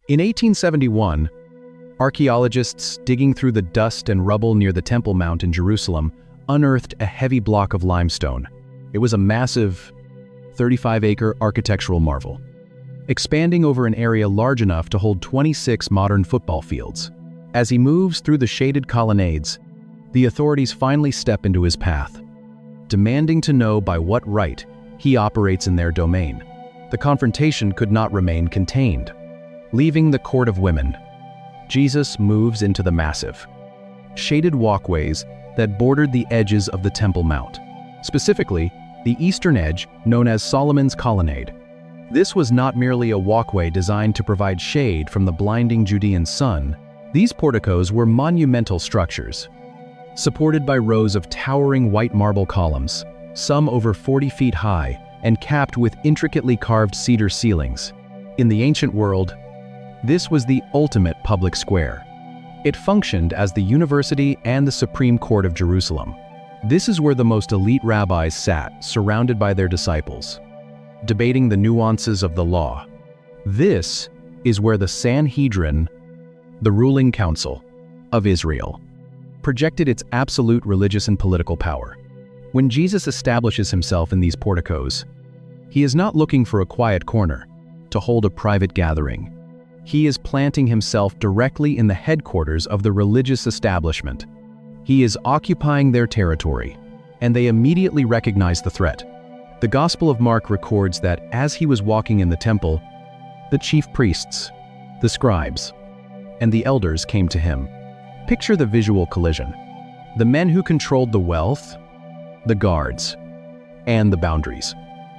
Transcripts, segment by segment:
In 1871, archaeologists digging through the dust and rubble near the Temple Mount in Jerusalem unearthed a heavy block of limestone. It was a massive 35-acre architectural marvel, expanding over an area large enough to hold 26 modern football fields. As he moves through the shaded colonnades, the authorities finally step into his path, demanding to know by what right he operates in their domain. The confrontation could not remain contained. Leaving the court of women, Jesus moves into the massive, shaded walkways that bordered the edges of the Temple Mount, specifically the eastern edge known as Solomon's Colonnade. This was not merely a walkway designed to provide shade from the blinding Judean sun. These porticos were monumental structures, supported by rows of towering white marble columns, some over 40 feet high and capped with intricately carved cedar ceilings. In the ancient world, this was the ultimate public square. It functioned as the university and the Supreme Court of Jerusalem. This is where the most elite rabbis sat, surrounded by their disciples, debating the nuances of the law. This is where the Sanhedrin, the ruling council of Israel, projected its absolute religious and political power. When Jesus establishes himself in these porticos, he is not looking for a quiet corner to hold a private gathering. He is planting himself directly in the headquarters of the religious establishment. He is occupying their territory, and they immediately recognize the threat. The Gospel of Mark records that as he was walking in the temple, the chief priests, the scribes, and the elders came to him. Picture the visual collision. The men who controlled the wealth, the guards, and the boundaries.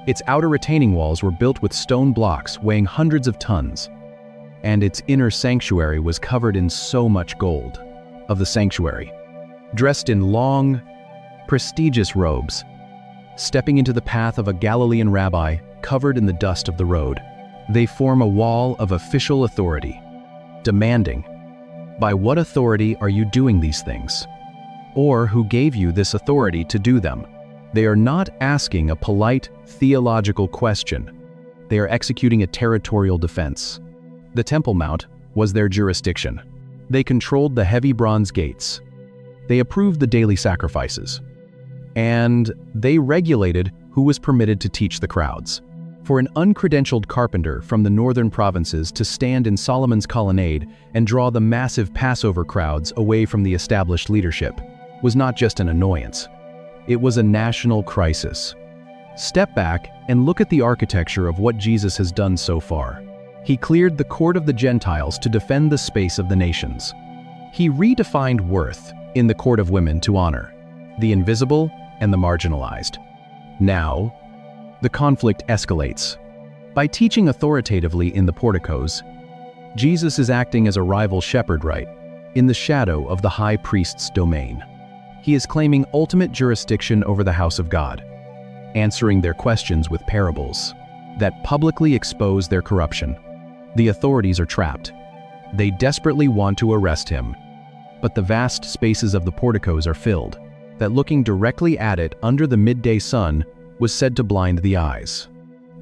Its outer retaining walls were built with stone blocks weighing hundreds of tons, and its inner sanctuary was covered in so much gold. Of the sanctuary, dressed in long, prestigious robes, stepping into the path of a Galilean rabbi covered in the dust of the road, they form a wall of official authority, demanding, "By what authority are you doing these things? Or who gave you this authority to do them?" They are not asking a polite theological question. They are executing a territorial defense. The Temple Mount was their jurisdiction. They controlled the heavy bronze gates. They approved the daily sacrifices. And they regulated who was permitted to teach the crowds. For an uncredentialed carpenter from the northern provinces to stand in Solomon's Colonnade and draw the massive Passover crowds away from the established leadership was not just an annoyance. It was a national crisis. Step back and look at the architecture of what Jesus has done so far. He cleared the court of the Gentiles to defend the space of the nations. He redefined worth in the court of women to honor the invisible and the marginalized. Now, the conflict escalates. By teaching authoritatively in the porticos, Jesus is acting as a rival shepherd right in the shadow of the high priest's domain. He is claiming ultimate jurisdiction over the house of God, answering their questions with parables that publicly expose their corruption. The authorities are trapped. They desperately want to arrest him, but the vast spaces of the porticos are filled, that looking directly at it under the midday sun was said to blind the eyes.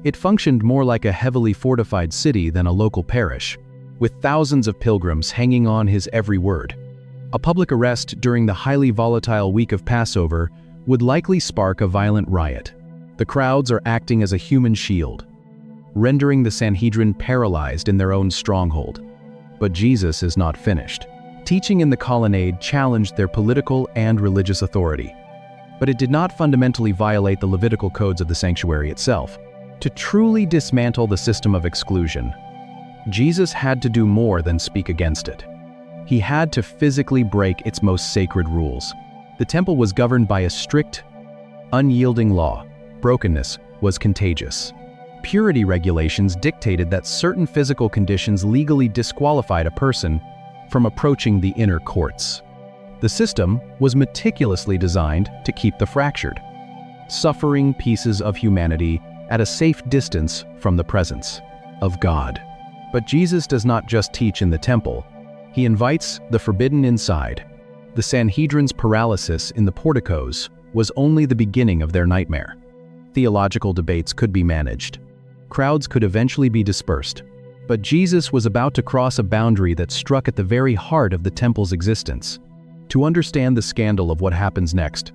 It functioned more like a heavily fortified city than a local parish, with thousands of pilgrims hanging on his every word. A public arrest during the highly volatile week of Passover would likely spark a violent riot. The crowds are acting as a human shield, rendering the Sanhedrin paralyzed in their own stronghold. But Jesus is not finished. Teaching in the colonnade challenged their political and religious authority, but it did not fundamentally violate the Levitical codes of the sanctuary itself. To truly dismantle the system of exclusion, Jesus had to do more than speak against it. He had to physically break its most sacred rules. The temple was governed by a strict, unyielding law. Brokenness was contagious. Purity regulations dictated that certain physical conditions legally disqualified a person from approaching the inner courts. The system was meticulously designed to keep the fractured, suffering pieces of humanity at a safe distance from the presence of God. But Jesus does not just teach in the temple. He invites the forbidden inside. The Sanhedrin's paralysis in the porticos was only the beginning of their nightmare. Theological debates could be managed. Crowds could eventually be dispersed, But Jesus was about to cross a boundary that struck at the very heart of the temple's existence. To understand the scandal of what happens next,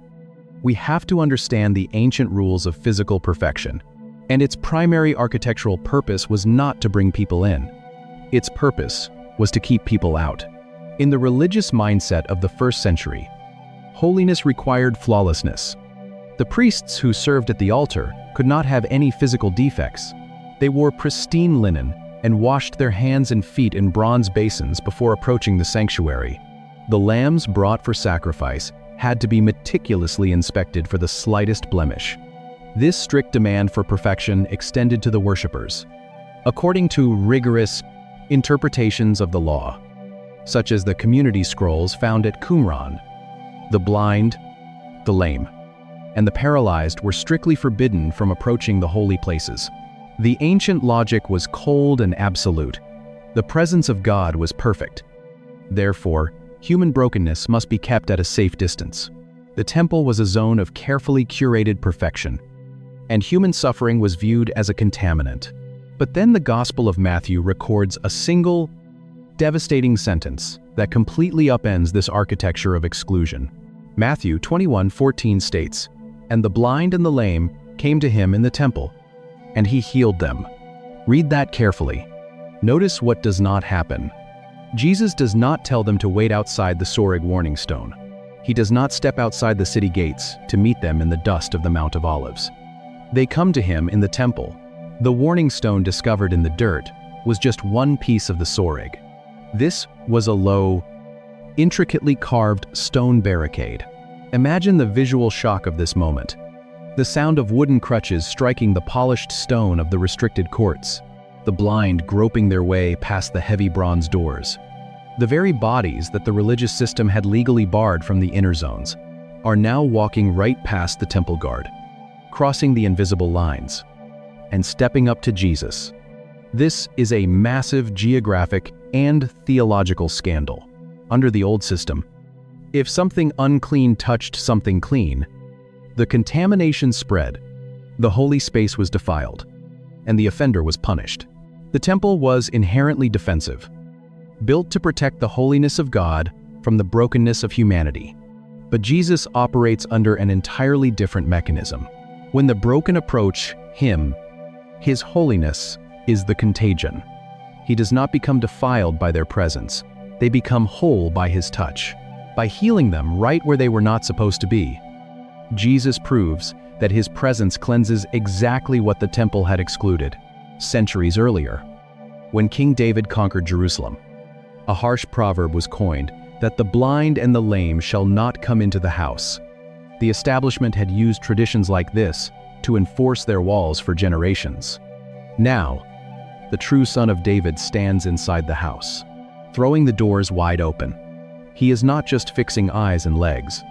we have to understand the ancient rules of physical perfection. And its primary architectural purpose was not to bring people in. Its purpose was to keep people out. In the religious mindset of the first century, holiness required flawlessness. The priests who served at the altar could not have any physical defects. They wore pristine linen and washed their hands and feet in bronze basins before approaching the sanctuary. The lambs brought for sacrifice had to be meticulously inspected for the slightest blemish. This strict demand for perfection extended to the worshippers. According to rigorous interpretations of the law, such as the community scrolls found at Qumran, the blind, the lame, and the paralyzed were strictly forbidden from approaching the holy places. The ancient logic was cold and absolute. The presence of God was perfect. Therefore, human brokenness must be kept at a safe distance. The temple was a zone of carefully curated perfection, and human suffering was viewed as a contaminant. But then the Gospel of Matthew records a single, devastating sentence that completely upends this architecture of exclusion. Matthew 21:14 states, "And the blind and the lame came to him in the temple, and he healed them." Read that carefully. Notice what does not happen. Jesus does not tell them to wait outside the Soreg warning stone. He does not step outside the city gates to meet them in the dust of the Mount of Olives. They come to him in the temple. The warning stone discovered in the dirt was just one piece of the Soreg. This was a low, intricately carved stone barricade. Imagine the visual shock of this moment. The sound of wooden crutches striking the polished stone of the restricted courts, the blind groping their way past the heavy bronze doors. The very bodies that the religious system had legally barred from the inner zones are now walking right past the temple guard, crossing the invisible lines, and stepping up to Jesus. This is a massive geographic and theological scandal. Under the old system, if something unclean touched something clean, the contamination spread, the holy space was defiled, and the offender was punished. The temple was inherently defensive, built to protect the holiness of God from the brokenness of humanity. But Jesus operates under an entirely different mechanism. When the broken approach Him, His holiness is the contagion. He does not become defiled by their presence. They become whole by His touch. By healing them right where they were not supposed to be, Jesus proves that His presence cleanses exactly what the temple had excluded. Centuries earlier, when King David conquered Jerusalem, a harsh proverb was coined that the blind and the lame shall not come into the house. The establishment had used traditions like this to enforce their walls for generations. Now, the true Son of David stands inside the house, throwing the doors wide open. He is not just fixing eyes and legs.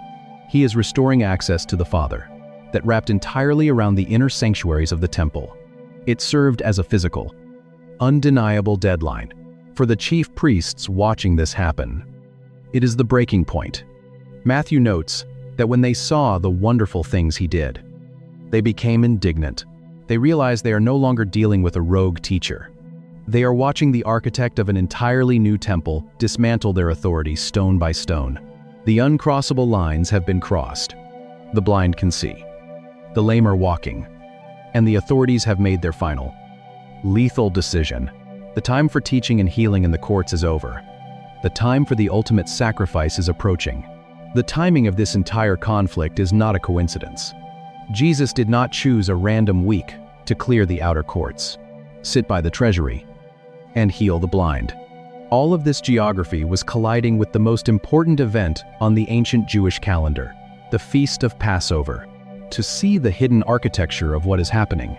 He is restoring access to the Father that wrapped entirely around the inner sanctuaries of the temple. It served as a physical, undeniable deadline for the chief priests watching this happen. It is the breaking point. Matthew notes that when they saw the wonderful things He did, they became indignant. They realized they are no longer dealing with a rogue teacher. They are watching the architect of an entirely new temple dismantle their authority stone by stone. The uncrossable lines have been crossed. The blind can see. The lame are walking. And the authorities have made their final, lethal decision. The time for teaching and healing in the courts is over. The time for the ultimate sacrifice is approaching. The timing of this entire conflict is not a coincidence. Jesus did not choose a random week to clear the outer courts, sit by the treasury, and heal the blind. All of this geography was colliding with the most important event on the ancient Jewish calendar, the Feast of Passover. To see the hidden architecture of what is happening,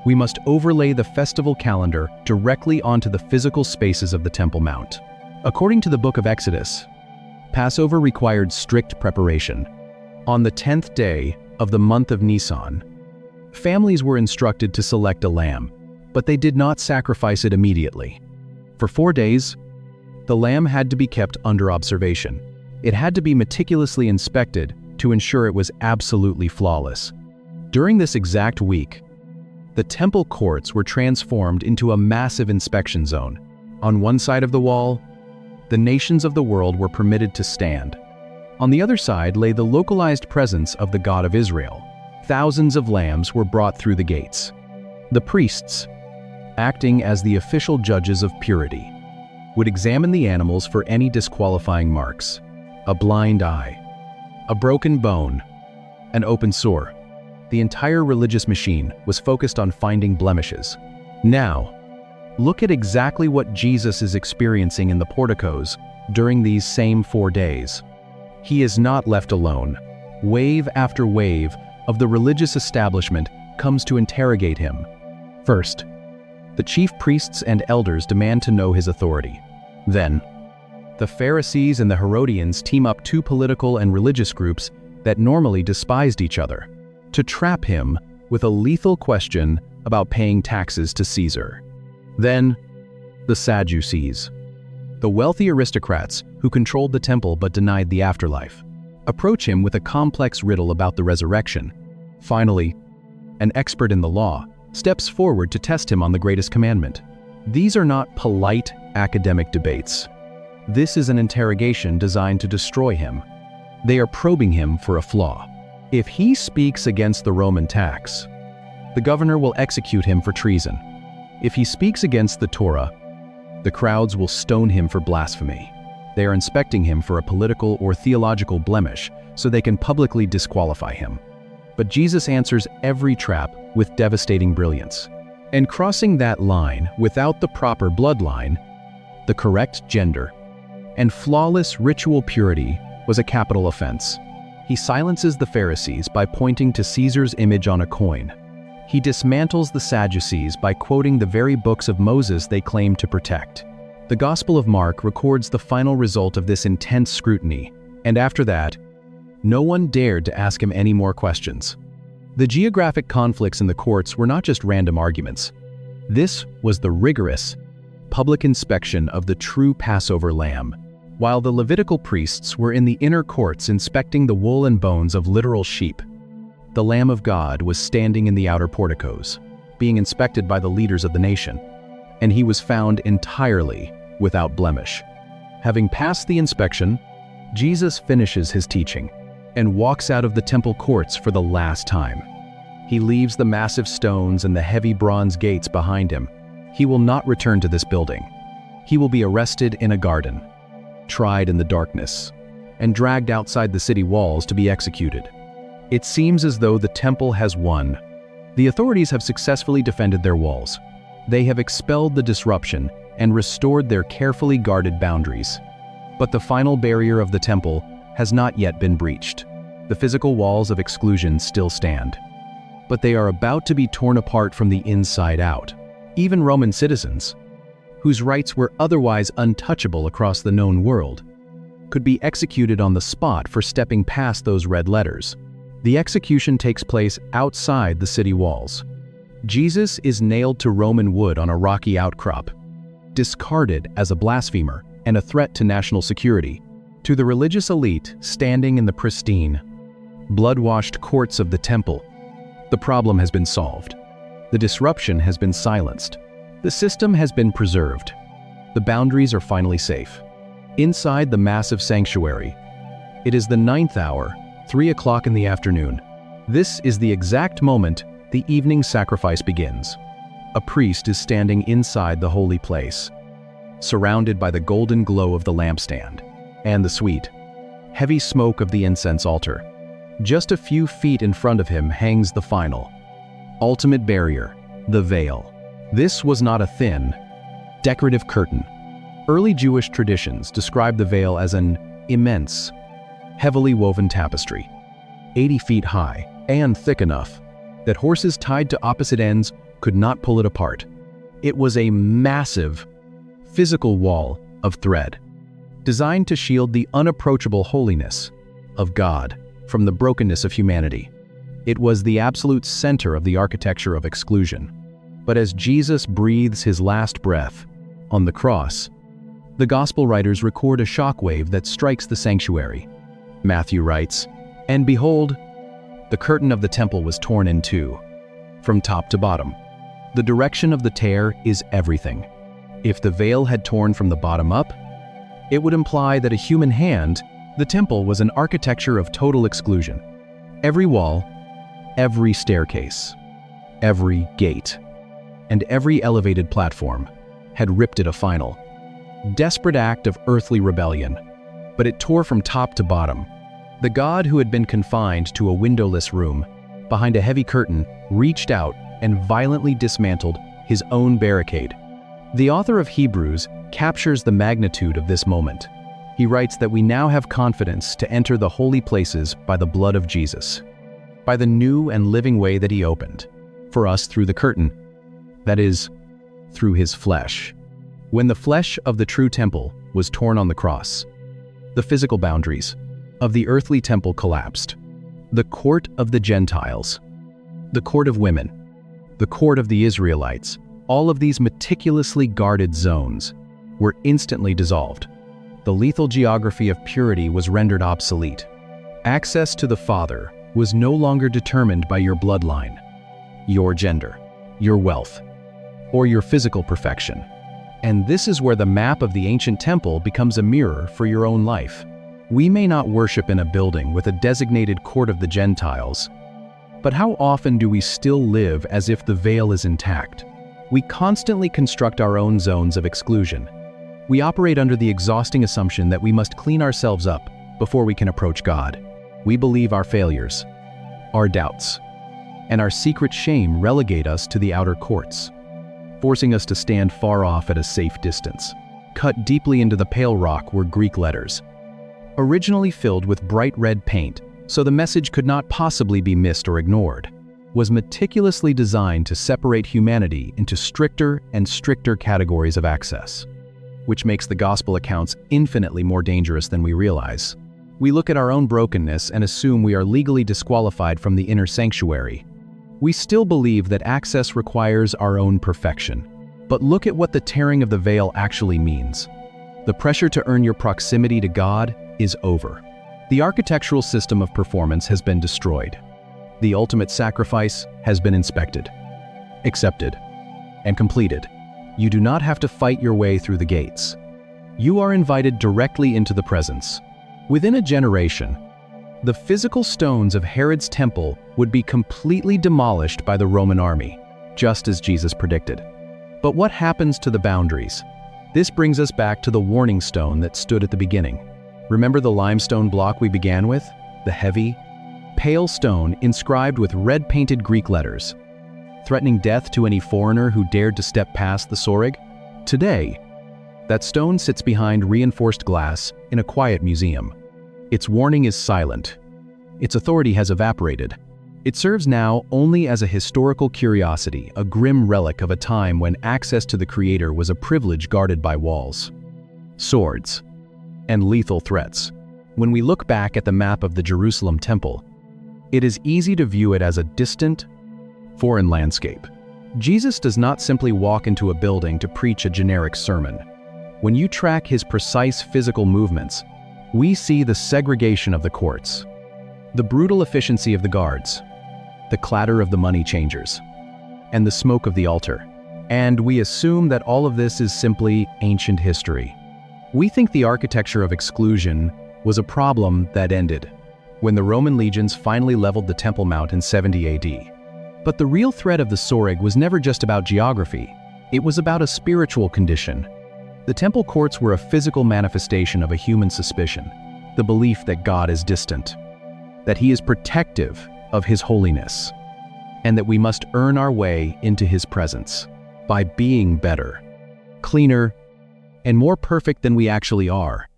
we must overlay the festival calendar directly onto the physical spaces of the Temple Mount. According to the book of Exodus, Passover required strict preparation. On the 10th day of the month of Nisan, families were instructed to select a lamb, but they did not sacrifice it immediately. For 4 days, the lamb had to be kept under observation. It had to be meticulously inspected to ensure it was absolutely flawless. During this exact week, The temple courts were transformed into a massive inspection zone. On one side of the wall, the nations of the world were permitted to stand. On the other side lay the localized presence of the God of Israel. Thousands of lambs were brought through the gates. The priests, acting as the official judges of purity, would examine the animals for any disqualifying marks: a blind eye, a broken bone, an open sore. The entire religious machine was focused on finding blemishes. Now, look at exactly what Jesus is experiencing in the porticos during these same 4 days. He is not left alone. Wave after wave of the religious establishment comes to interrogate him. First, the chief priests and elders demand to know his authority. Then, the Pharisees and the Herodians team up two political and religious groups that normally despised each other, to trap him with a lethal question about paying taxes to Caesar. Then, the Sadducees, the wealthy aristocrats who controlled the temple but denied the afterlife, approach him with a complex riddle about the resurrection. Finally, an expert in the law steps forward to test him on the greatest commandment. These are not polite academic debates. This is an interrogation designed to destroy him. They are probing him for a flaw. If he speaks against the Roman tax, the governor will execute him for treason. If he speaks against the Torah, the crowds will stone him for blasphemy. They are inspecting him for a political or theological blemish so they can publicly disqualify him. But Jesus answers every trap with devastating brilliance. And crossing that line without the proper bloodline, the correct gender, and flawless ritual purity was a capital offense. He silences the Pharisees by pointing to Caesar's image on a coin. He dismantles the Sadducees by quoting the very books of Moses they claim to protect. The Gospel of Mark records the final result of this intense scrutiny, and after that, no one dared to ask him any more questions. The geographic conflicts in the courts were not just random arguments. This was the rigorous, public inspection of the true Passover lamb. While the Levitical priests were in the inner courts inspecting the wool and bones of literal sheep, the Lamb of God was standing in the outer porticos, being inspected by the leaders of the nation, and he was found entirely without blemish. Having passed the inspection, Jesus finishes his teaching and walks out of the temple courts for the last time. He leaves the massive stones and the heavy bronze gates behind him. He will not return to this building. He will be arrested in a garden, tried in the darkness, and dragged outside the city walls to be executed. It seems as though the temple has won. The authorities have successfully defended their walls. They have expelled the disruption and restored their carefully guarded boundaries. But the final barrier of the temple has not yet been breached. The physical walls of exclusion still stand, but they are about to be torn apart from the inside out. Even Roman citizens, whose rights were otherwise untouchable across the known world, could be executed on the spot for stepping past those red letters. The execution takes place outside the city walls. Jesus is nailed to Roman wood on a rocky outcrop, discarded as a blasphemer and a threat to national security. To the religious elite standing in the pristine, blood-washed courts of the temple, the problem has been solved. The disruption has been silenced. The system has been preserved. The boundaries are finally safe. Inside the massive sanctuary, it is the 9th hour, 3 o'clock in the afternoon. This is the exact moment the evening sacrifice begins. A priest is standing inside the holy place, surrounded by the golden glow of the lampstand and the sweet, heavy smoke of the incense altar. Just a few feet in front of him hangs the final, ultimate barrier, the veil. This was not a thin, decorative curtain. Early Jewish traditions describe the veil as an immense, heavily woven tapestry, 80 feet high and thick enough that horses tied to opposite ends could not pull it apart. It was a massive, physical wall of thread, designed to shield the unapproachable holiness of God from the brokenness of humanity. It was the absolute center of the architecture of exclusion. But as Jesus breathes his last breath on the cross, the Gospel writers record a shockwave that strikes the sanctuary. Matthew writes, "And behold, the curtain of the temple was torn in two, from top to bottom, The direction of the tear is everything. If the veil had torn from the bottom up, it would imply that a human hand, the temple was an architecture of total exclusion. Every wall, every staircase, every gate, and every elevated platform had ripped it a final, desperate act of earthly rebellion, but it tore from top to bottom. The God who had been confined to a windowless room, behind a heavy curtain, reached out and violently dismantled his own barricade. The author of Hebrews captures the magnitude of this moment. He writes that we now have confidence to enter the holy places by the blood of Jesus, by the new and living way that he opened for us through the curtain, that is, through his flesh. When the flesh of the true temple was torn on the cross, the physical boundaries of the earthly temple collapsed. The court of the Gentiles, the court of women, the court of the Israelites, all of these meticulously guarded zones were instantly dissolved. The lethal geography of purity was rendered obsolete. Access to the Father was no longer determined by your bloodline, your gender, your wealth, or your physical perfection. And this is where the map of the ancient temple becomes a mirror for your own life. We may not worship in a building with a designated court of the Gentiles, but how often do we still live as if the veil is intact? We constantly construct our own zones of exclusion. We operate under the exhausting assumption that we must clean ourselves up before we can approach God. We believe our failures, our doubts, and our secret shame relegate us to the outer courts, forcing us to stand far off at a safe distance. Cut deeply into the pale rock were Greek letters, originally filled with bright red paint so the message could not possibly be missed or ignored, was meticulously designed to separate humanity into stricter and stricter categories of access, which makes the gospel accounts infinitely more dangerous than we realize. We look at our own brokenness and assume we are legally disqualified from the inner sanctuary. We still believe that access requires our own perfection. But look at what the tearing of the veil actually means. The pressure to earn your proximity to God is over. The architectural system of performance has been destroyed. The ultimate sacrifice has been inspected, accepted, and completed. You do not have to fight your way through the gates. You are invited directly into the presence. Within a generation, the physical stones of Herod's temple would be completely demolished by the Roman army, just as Jesus predicted. But what happens to the boundaries? This brings us back to the warning stone that stood at the beginning. Remember the limestone block we began with? The heavy, pale stone inscribed with red-painted Greek letters, threatening death to any foreigner who dared to step past the Soreg? Today, that stone sits behind reinforced glass in a quiet museum. Its warning is silent. Its authority has evaporated. It serves now only as a historical curiosity, a grim relic of a time when access to the Creator was a privilege guarded by walls, swords, and lethal threats. When we look back at the map of the Jerusalem temple, it is easy to view it as a distant, foreign landscape. Jesus does not simply walk into a building to preach a generic sermon. When you track his precise physical movements, we see the segregation of the courts, the brutal efficiency of the guards, the clatter of the money changers, and the smoke of the altar. And we assume that all of this is simply ancient history. We think the architecture of exclusion was a problem that ended when the Roman legions finally leveled the Temple Mount in 70 AD. But the real threat of the Soreg was never just about geography. It was about a spiritual condition. The temple courts were a physical manifestation of a human suspicion, the belief that God is distant, that he is protective of his holiness, and that we must earn our way into his presence by being better, cleaner, and more perfect than we actually are.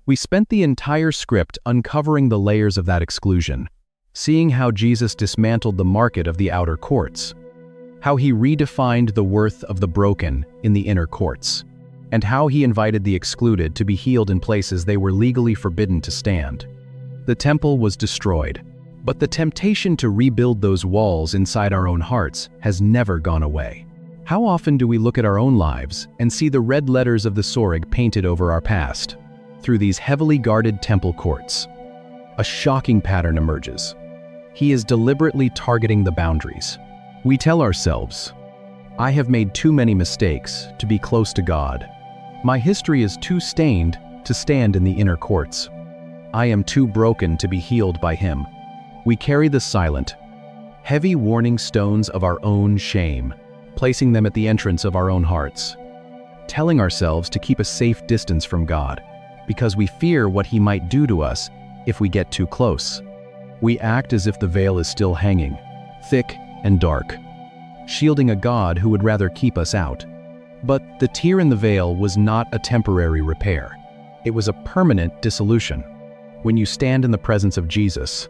We spent the entire script uncovering the layers of that exclusion, seeing how Jesus dismantled the market of the outer courts, how he redefined the worth of the broken in the inner courts, and how he invited the excluded to be healed in places they were legally forbidden to stand. The temple was destroyed, but the temptation to rebuild those walls inside our own hearts has never gone away. How often do we look at our own lives and see the red letters of the Soreg painted over our past? Through these heavily guarded temple courts, a shocking pattern emerges. He is deliberately targeting the boundaries. We tell ourselves, I have made too many mistakes to be close to God. My history is too stained to stand in the inner courts. I am too broken to be healed by Him. We carry the silent, heavy warning stones of our own shame, placing them at the entrance of our own hearts, telling ourselves to keep a safe distance from God, because we fear what He might do to us if we get too close. We act as if the veil is still hanging, thick and dark, shielding a God who would rather keep us out. But the tear in the veil was not a temporary repair. It was a permanent dissolution. When you stand in the presence of Jesus,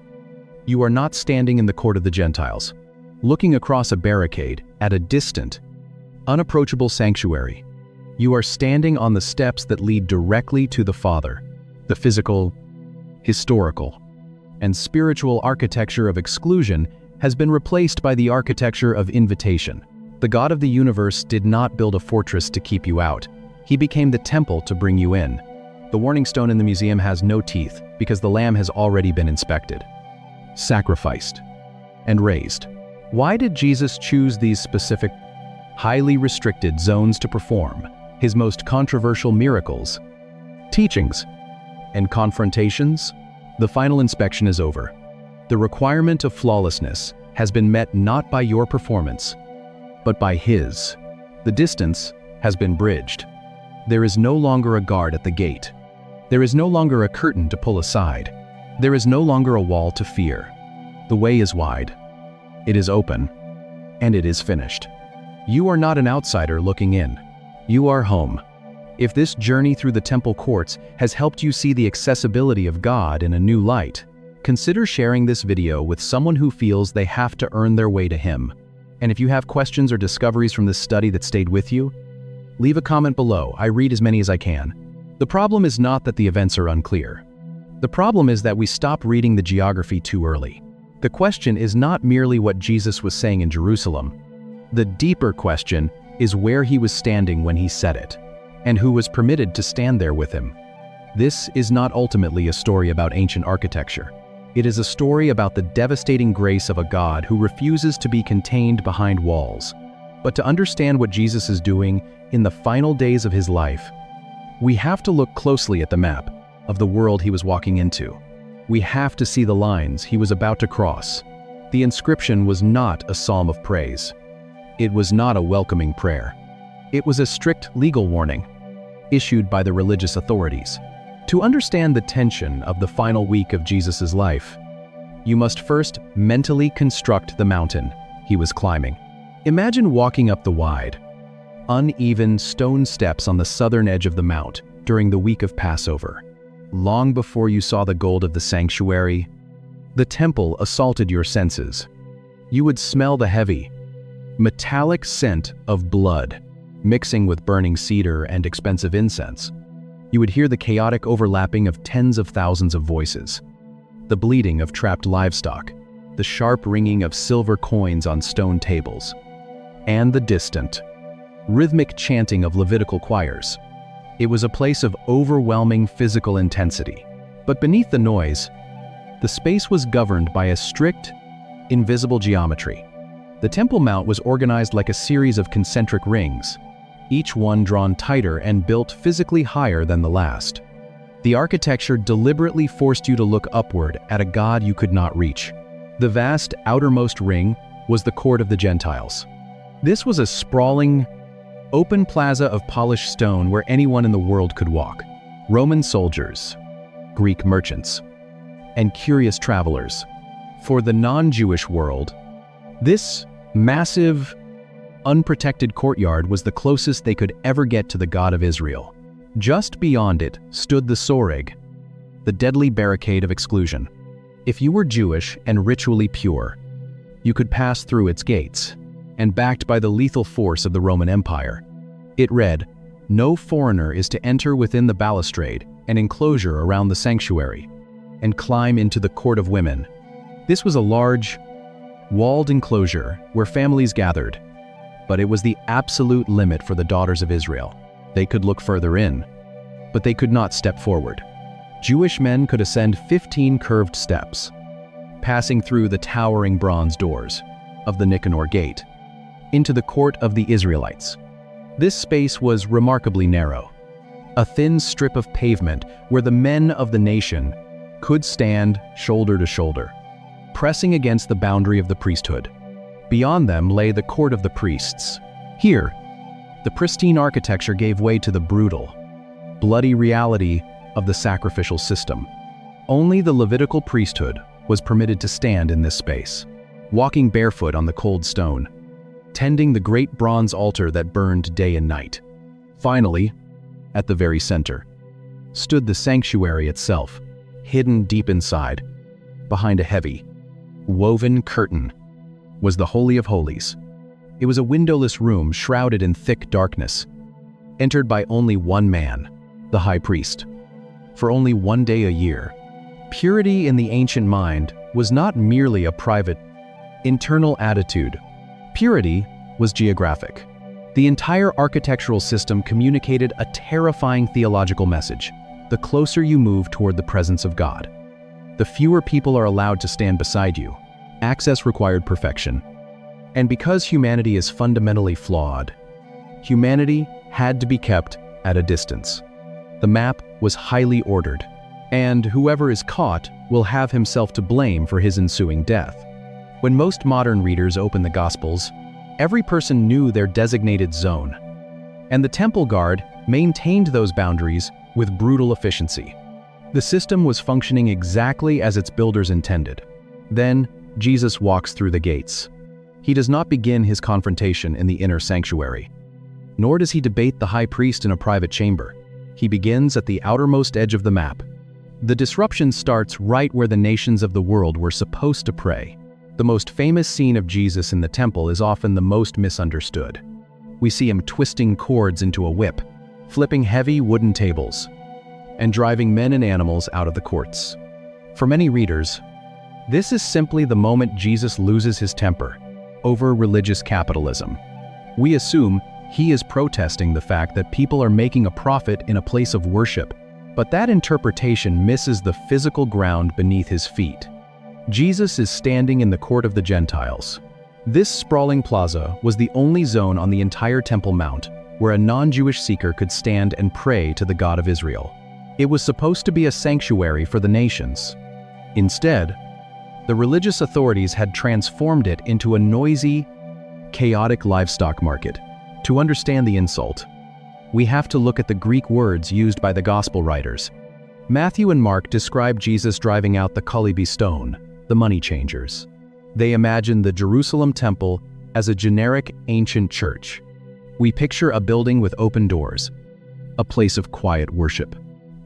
you are not standing in the court of the Gentiles, looking across a barricade at a distant, unapproachable sanctuary. You are standing on the steps that lead directly to the Father. The physical, historical, and spiritual architecture of exclusion has been replaced by the architecture of invitation. The God of the universe did not build a fortress to keep you out. He became the temple to bring you in. The warning stone in the museum has no teeth because the lamb has already been inspected, sacrificed, and raised. Why did Jesus choose these specific, highly restricted zones to perform His most controversial miracles, teachings, and confrontations? The final inspection is over. The requirement of flawlessness has been met not by your performance, but by His. The distance has been bridged. There is no longer a guard at the gate. There is no longer a curtain to pull aside. There is no longer a wall to fear. The way is wide. It is open. And it is finished. You are not an outsider looking in. You are home. If this journey through the temple courts has helped you see the accessibility of God in a new light, consider sharing this video with someone who feels they have to earn their way to Him. And if you have questions or discoveries from this study that stayed with you, leave a comment below. I read as many as I can. The problem is not that the events are unclear. The problem is that we stop reading the geography too early. The question is not merely what Jesus was saying in Jerusalem. The deeper question is where He was standing when He said it, and who was permitted to stand there with Him. This is not ultimately a story about ancient architecture. It is a story about the devastating grace of a God who refuses to be contained behind walls. But to understand what Jesus is doing in the final days of His life, we have to look closely at the map of the world He was walking into. We have to see the lines He was about to cross. The inscription was not a psalm of praise. It was not a welcoming prayer. It was a strict legal warning, issued by the religious authorities. To understand the tension of the final week of Jesus' life, you must first mentally construct the mountain He was climbing. Imagine walking up the wide, uneven stone steps on the southern edge of the mount during the week of Passover. Long before you saw the gold of the sanctuary, the temple assaulted your senses. You would smell the heavy, metallic scent of blood, mixing with burning cedar and expensive incense. You would hear the chaotic overlapping of tens of thousands of voices, the bleating of trapped livestock, the sharp ringing of silver coins on stone tables, and the distant, rhythmic chanting of Levitical choirs. It was a place of overwhelming physical intensity. But beneath the noise, the space was governed by a strict, invisible geometry. The Temple Mount was organized like a series of concentric rings, each one drawn tighter and built physically higher than the last. The architecture deliberately forced you to look upward at a God you could not reach. The vast outermost ring was the court of the Gentiles. This was a sprawling, open plaza of polished stone where anyone in the world could walk. Roman soldiers, Greek merchants, and curious travelers. For the non-Jewish world, this massive, unprotected courtyard was the closest they could ever get to the God of Israel. Just beyond it stood the Soreg, the deadly barricade of exclusion. If you were Jewish and ritually pure, you could pass through its gates, and backed by the lethal force of the Roman Empire. It read, "No foreigner is to enter within the balustrade and enclosure around the sanctuary, and climb into the court of women." This was a large, walled enclosure where families gathered, but it was the absolute limit for the daughters of Israel. They could look further in, but they could not step forward. Jewish men could ascend 15 curved steps, passing through the towering bronze doors of the Nicanor Gate. into the court of the Israelites. This space was remarkably narrow, a thin strip of pavement where the men of the nation could stand shoulder to shoulder, pressing against the boundary of the priesthood. Beyond them lay the court of the priests. Here, the pristine architecture gave way to the brutal, bloody reality of the sacrificial system. Only the Levitical priesthood was permitted to stand in this space, walking barefoot on the cold stone, tending the great bronze altar that burned day and night. Finally, at the very center, stood the sanctuary itself, hidden deep inside. Behind a heavy, woven curtain was the Holy of Holies. It was a windowless room shrouded in thick darkness, entered by only one man, the high priest. For only one day a year, purity in the ancient mind was not merely a private, internal attitude. Purity was geographic. The entire architectural system communicated a terrifying theological message. The closer you move toward the presence of God, the fewer people are allowed to stand beside you. Access required perfection. And because humanity is fundamentally flawed, humanity had to be kept at a distance. The map was highly ordered, and whoever is caught will have himself to blame for his ensuing death. When most modern readers open the Gospels, every person knew their designated zone, and the temple guard maintained those boundaries with brutal efficiency. The system was functioning exactly as its builders intended. Then, Jesus walks through the gates. He does not begin his confrontation in the inner sanctuary, nor does he debate the high priest in a private chamber. He begins at the outermost edge of the map. The disruption starts right where the nations of the world were supposed to pray. The most famous scene of Jesus in the temple is often the most misunderstood. We see him twisting cords into a whip, flipping heavy wooden tables, and driving men and animals out of the courts. For many readers, this is simply the moment Jesus loses his temper over religious capitalism. We assume he is protesting the fact that people are making a profit in a place of worship, but that interpretation misses the physical ground beneath his feet. Jesus is standing in the court of the Gentiles. This sprawling plaza was the only zone on the entire Temple Mount where a non-Jewish seeker could stand and pray to the God of Israel. It was supposed to be a sanctuary for the nations. Instead, the religious authorities had transformed it into a noisy, chaotic livestock market. To understand the insult, we have to look at the Greek words used by the Gospel writers. Matthew and Mark describe Jesus driving out the Kalibi stone, the money changers. They imagine the Jerusalem temple as a generic ancient church. We picture a building with open doors, a place of quiet worship.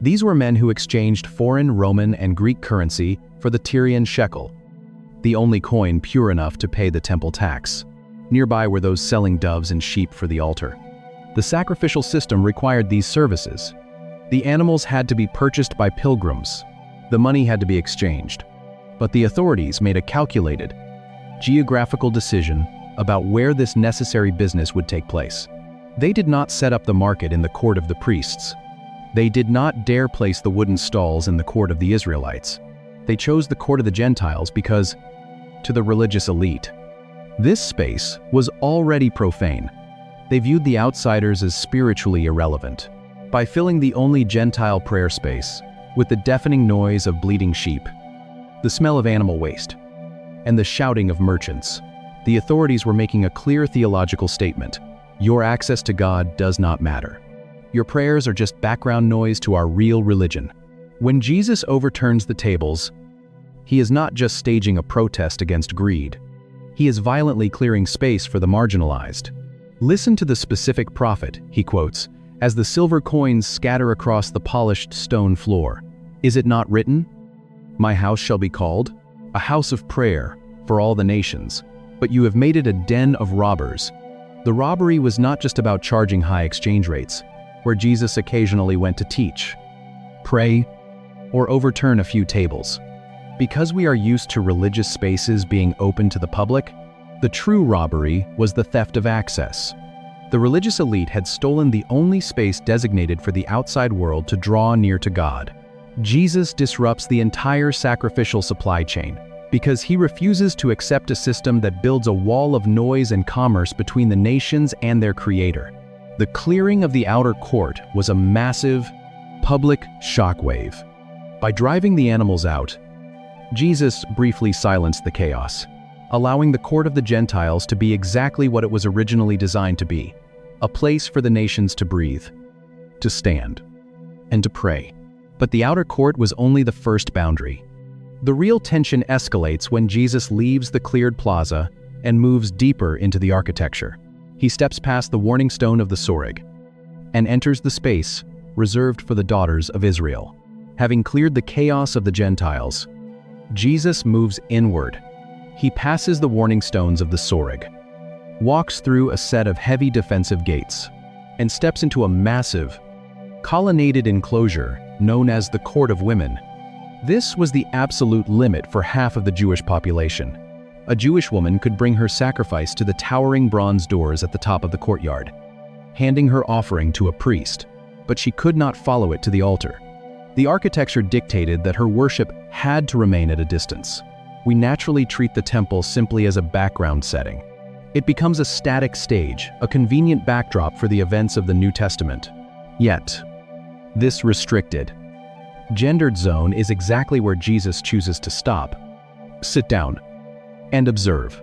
These were men who exchanged foreign Roman and Greek currency for the Tyrian shekel, the only coin pure enough to pay the temple tax. Nearby were those selling doves and sheep for the altar. The sacrificial system required these services. The animals had to be purchased by pilgrims. The money had to be exchanged. But the authorities made a calculated, geographical decision about where this necessary business would take place. They did not set up the market in the court of the priests. They did not dare place the wooden stalls in the court of the Israelites. They chose the court of the Gentiles because, to the religious elite, this space was already profane. They viewed the outsiders as spiritually irrelevant. By filling the only Gentile prayer space with the deafening noise of bleating sheep, the smell of animal waste, and the shouting of merchants, the authorities were making a clear theological statement. Your access to God does not matter. Your prayers are just background noise to our real religion. When Jesus overturns the tables, he is not just staging a protest against greed. He is violently clearing space for the marginalized. Listen to the specific prophet, he quotes, as the silver coins scatter across the polished stone floor. Is it not written, "My house shall be called a house of prayer for all the nations, but you have made it a den of robbers." The robbery was not just about charging high exchange rates, where Jesus occasionally went to teach, pray, or overturn a few tables. Because we are used to religious spaces being open to the public, the true robbery was the theft of access. The religious elite had stolen the only space designated for the outside world to draw near to God. Jesus disrupts the entire sacrificial supply chain, because he refuses to accept a system that builds a wall of noise and commerce between the nations and their creator. The clearing of the outer court was a massive, public shockwave. By driving the animals out, Jesus briefly silenced the chaos, allowing the court of the Gentiles to be exactly what it was originally designed to be, a place for the nations to breathe, to stand, and to pray. But the outer court was only the first boundary. The real tension escalates when Jesus leaves the cleared plaza and moves deeper into the architecture. He steps past the warning stone of the Soreg and enters the space reserved for the daughters of Israel. Having cleared the chaos of the Gentiles, Jesus moves inward. He passes the warning stones of the Soreg, walks through a set of heavy defensive gates, and steps into a massive, colonnaded enclosure known as the Court of Women. This was the absolute limit for half of the Jewish population. A Jewish woman could bring her sacrifice to the towering bronze doors at the top of the courtyard, handing her offering to a priest, but she could not follow it to the altar. The architecture dictated that her worship had to remain at a distance. We naturally treat the temple simply as a background setting. It becomes a static stage, a convenient backdrop for the events of the New Testament. Yet, this restricted, gendered zone is exactly where Jesus chooses to stop, sit down, and observe.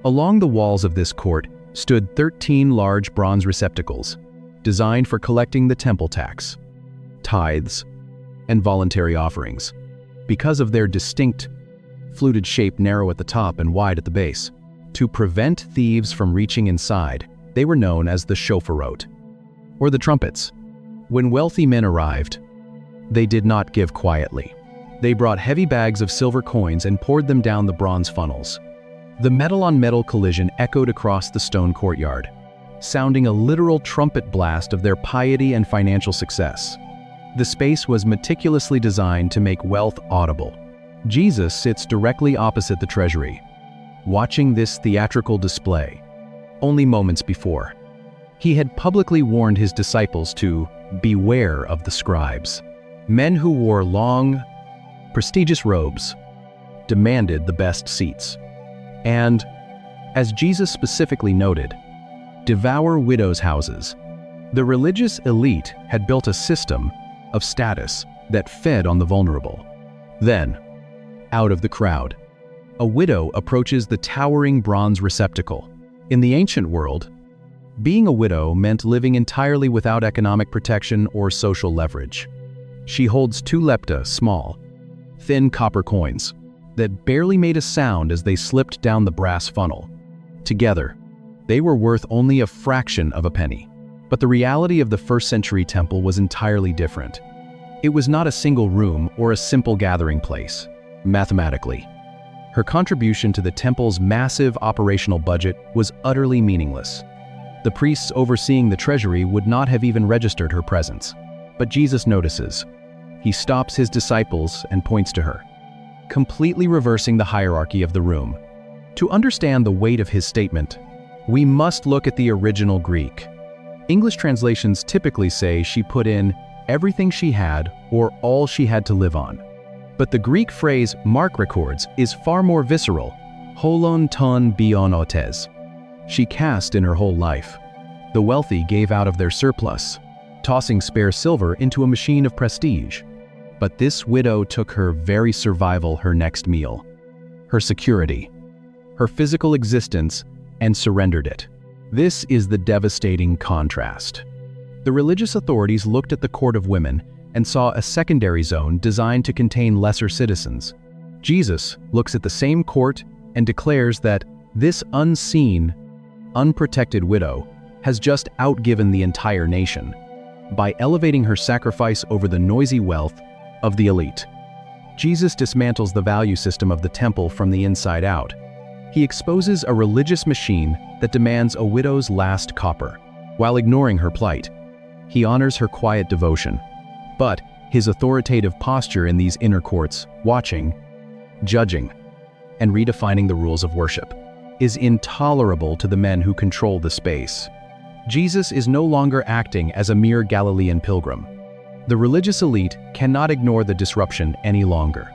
Along the walls of this court stood 13 large bronze receptacles, designed for collecting the temple tax, tithes, and voluntary offerings. Because of their distinct, fluted shape narrow at the top and wide at the base, to prevent thieves from reaching inside, they were known as the shofarot, or the trumpets. When wealthy men arrived, they did not give quietly. They brought heavy bags of silver coins and poured them down the bronze funnels. The metal-on-metal collision echoed across the stone courtyard, sounding a literal trumpet blast of their piety and financial success. The space was meticulously designed to make wealth audible. Jesus sits directly opposite the treasury, watching this theatrical display. Only moments before, he had publicly warned his disciples to beware of the scribes. Men who wore long, prestigious robes demanded the best seats. And, as Jesus specifically noted, devour widows' houses. The religious elite had built a system of status that fed on the vulnerable. Then, out of the crowd, a widow approaches the towering bronze receptacle. In the ancient world, being a widow meant living entirely without economic protection or social leverage. She holds 2 lepta, small, thin copper coins, that barely made a sound as they slipped down the brass funnel. Together, they were worth only a fraction of a penny. But the reality of the first-century temple was entirely different. It was not a single room or a simple gathering place. Mathematically, her contribution to the temple's massive operational budget was utterly meaningless. The priests overseeing the treasury would not have even registered her presence. But Jesus notices. He stops his disciples and points to her, completely reversing the hierarchy of the room. To understand the weight of his statement, we must look at the original Greek. English translations typically say she put in everything she had or all she had to live on. But the Greek phrase Mark records is far more visceral, holon ton bion otes. She cast in her whole life. The wealthy gave out of their surplus, tossing spare silver into a machine of prestige. But this widow took her very survival, her next meal, her security, her physical existence, and surrendered it. This is the devastating contrast. The religious authorities looked at the Court of Women and saw a secondary zone designed to contain lesser citizens. Jesus looks at the same court and declares that this unseen, unprotected widow has just outgiven the entire nation by elevating her sacrifice over the noisy wealth of the elite. Jesus dismantles the value system of the temple from the inside out. He exposes a religious machine that demands a widow's last copper. While ignoring her plight, he honors her quiet devotion. But his authoritative posture in these inner courts, watching, judging, and redefining the rules of worship, is intolerable to the men who control the space. Jesus is no longer acting as a mere Galilean pilgrim. The religious elite cannot ignore the disruption any longer.